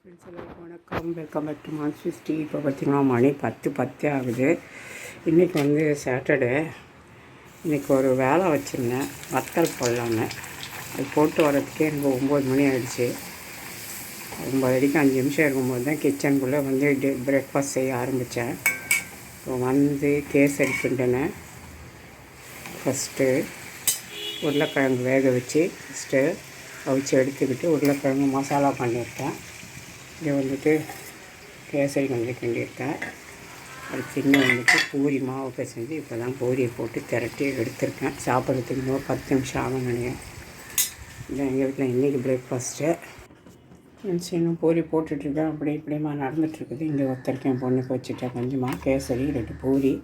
Friends எல்லாருக்கும் வணக்கம். Welcome back to மான்ஸ்விஸ் டீ. இப்போ பார்த்திங்கன்னா மணி 10 ஆகுது. இன்றைக்கி வந்து சாட்டர்டே. இன்றைக்கி ஒரு வேலை வச்சுருந்தேன், வத்தல் போடலான்னு. அது போட்டு வரதுக்கே எனக்கு 9 மணி ஆகிடுச்சு. 9:30 5 நிமிஷம் இருக்கும்போது தான் கிச்சனுக்குள்ளே வந்து பிரேக்ஃபாஸ்ட் செய்ய ஆரம்பித்தேன். இப்போ வந்து கேசரி கிண்டினேன். ஃபஸ்ட்டு உருளைக்கிழங்கு வேக வச்சு அவிச்சு எடுத்துக்கிட்டு உருளைக்கிழங்கு மசாலா பண்ணியிருக்கேன். இங்கே வந்துட்டு கேசரி கொஞ்சம் கிண்டியிருக்கேன். அடுத்து இன்னும் வந்துட்டு பூரி மாவு பிசைஞ்சு இப்போ தான் பூரியை போட்டு திரட்டி எடுத்திருக்கேன். சாப்பிட்றதுக்கு இன்னும் 10 நிமிஷம் ஆகும் நினைக்கிறேன். இதான் எங்கள் வீட்டில் இன்றைக்கி பிரேக்ஃபாஸ்ட்டு. இன்னும் பூரி போட்டுட்ருக்கேன். இப்படிமா நடந்துகிட்ருக்குது. இங்கே ஒருத்தருக்கேன் பொண்ணுக்கு வச்சுட்டேன். கொஞ்சமாக கேசரி, 2 பூரி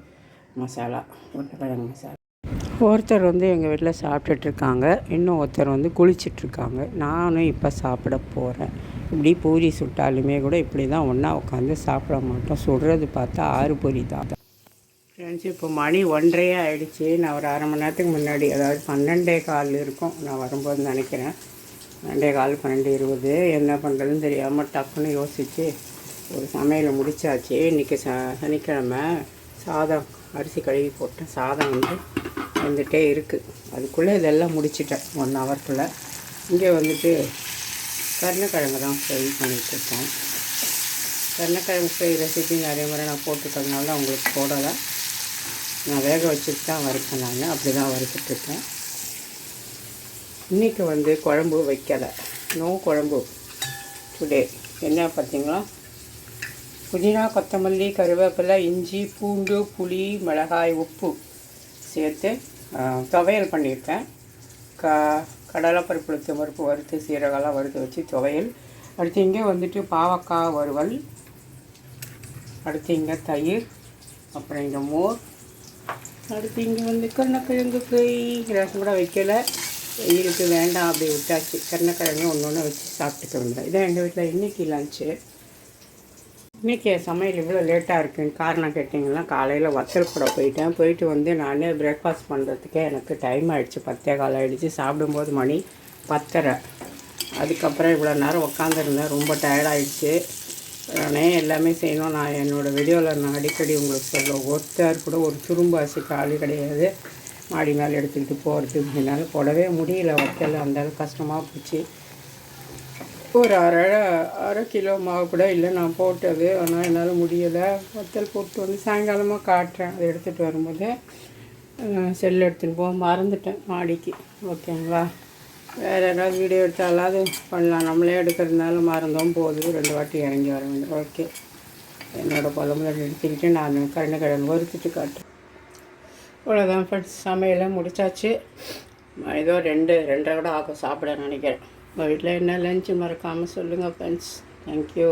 மசாலா, உருளைக்கிழங்கு மசாலா. ஒருத்தர் வந்து எங்கள் வீட்டில் சாப்பிட்டுட்ருக்காங்க. இன்னும் ஒருத்தர் வந்து குளிச்சிட்ருக்காங்க. நானும் இப்போ சாப்பிட போகிறேன். இப்படி பூரி சுட்டாலுமே கூட இப்படி தான் ஒன்றா உட்காந்து சாப்பிட மாட்டோம். சுடுறது பார்த்தா 6 பூரி தான். ஃப்ரெண்ட்ஸ், இப்போ மணி 1:30 ஆகிடுச்சி. நான் ஒரு அரை மணி நேரத்துக்கு முன்னாடி, அதாவது 12:15 இருக்கும் நான் வரும்போது நினைக்கிறேன். 12:15 12:20 என்ன பண்ணுறதுன்னு தெரியாமல் டக்குன்னு யோசித்து ஒரு சமையலை முடித்தாச்சு. இன்றைக்கி சனிக்கிழமை. சாதம் அரிசி கழுவி போட்டேன். சாதம் வந்து வந்துகிட்டே இருக்குது. அதுக்குள்ளே இதெல்லாம் முடிச்சிட்டேன் 1 ஹவருக்குள்ளே. இங்கே வந்துட்டு கருணக்கிழங்கு தான் ஃப்ரை பண்ணிகிட்ருக்கேன். கருணக்கிழங்கு ஃப்ரை ரெசிபி நிறைய முறை நான் போட்டுக்கிறதுனால உங்களுக்கு போடலை. நான் வேக வச்சுட்டு தான் வறுப்பேன். நான் அப்படி தான் வறுத்துட்ருக்கேன். இன்றைக்கி வந்து குழம்பு வைக்கலை. நோ குழம்பு டுடே. என்ன பார்த்தீங்களா, புதினா, கொத்தமல்லி, கருவேப்பிலை, இஞ்சி, பூண்டு, புளி, மிளகாய், உப்பு சேர்த்து துவையல் பண்ணியிருக்கேன். கடலைப்பருப்பு, உளுத்தம் பருப்பு வறுத்து சீரகெல்லாம் வறுத்து வச்சு துவையல். அடுத்து இங்கே வந்துட்டு பாவக்காய் வறுவல். அடுத்து இங்கே தயிர். அப்புறம் இங்கே மோர். அடுத்து இங்கே வந்து கருணக்கிழங்கு ஃப்ரை. ரசம் கூட வைக்கலை, வெயிலுக்கு வேண்டாம் அப்படி விட்டாச்சு. கருணக்கிழங்கு ஒன்று வச்சு சாப்பிட்டுக்க வேண்டியது. இதான் எங்கள் வீட்டில் இன்றைக்கி லன்ச்சு. இன்றைக்கி சமையல் இவ்வளோ லேட்டாக இருக்குன்னு காரணம் கேட்டிங்கன்னா, காலையில் வத்தல் கூட போயிட்டு வந்து நான் பிரேக்ஃபாஸ்ட் பண்ணுறதுக்கே எனக்கு டைம் ஆகிடுச்சு. 10:15 ஆகிடுச்சு. சாப்பிடும்போது மணி 10:30. அதுக்கப்புறம் இவ்வளோ நேரம் உட்காந்துருந்தேன். ரொம்ப டயர்டாகிடுச்சு. நானே எல்லாமே செய்யணும். நான் என்னோடய வீடியோவில் நான் அடிக்கடி உங்களுக்கு சொல்லுவேன், ஒருத்தர் கூட ஒரு துரும்பு அரிசிக்கு ஆள் கிடையாது. மாடி மேலே எடுத்துக்கிட்டு போகிறது என்னால் போடவே முடியல. வத்தல் அந்தளவுக்கு கஷ்டமாக போச்சு. ஒரு அரை கிலோ மாவு கூட இல்லை நான் போட்டது. ஆனால் என்னால் முடியலை. வத்தல் போட்டு வந்து சாயங்காலமாக காட்டுறேன். அதை எடுத்துகிட்டு வரும்போது செல் எடுத்துகிட்டு போக மறந்துட்டேன் மாடிக்கு. ஓகேங்களா, வேறு ஏதாவது வீடியோ எடுத்தாலாவது பண்ணலாம். நம்மளே எடுக்கிறதுனால மறந்தும் போகுது. 2 வாட்டி இறங்கி வர வேண்டும். ஓகே, என்னோடய குழம்புல நிறுத்திக்கிட்டு நான் கருணக்கிழங்கு வறுத்துட்டு காட்டுறேன். இவ்வளோதான் ஃப்ரெண்ட்ஸ், சமையலை முடித்தாச்சு. ஏதோ 2:30 கூட ஆகும் சாப்பிட நினைக்கிறேன். உங்கள் வீட்டில் என்ன லஞ்சு மறக்காமல் சொல்லுங்கள் ஃப்ரெண்ட்ஸ். தேங்க்யூ.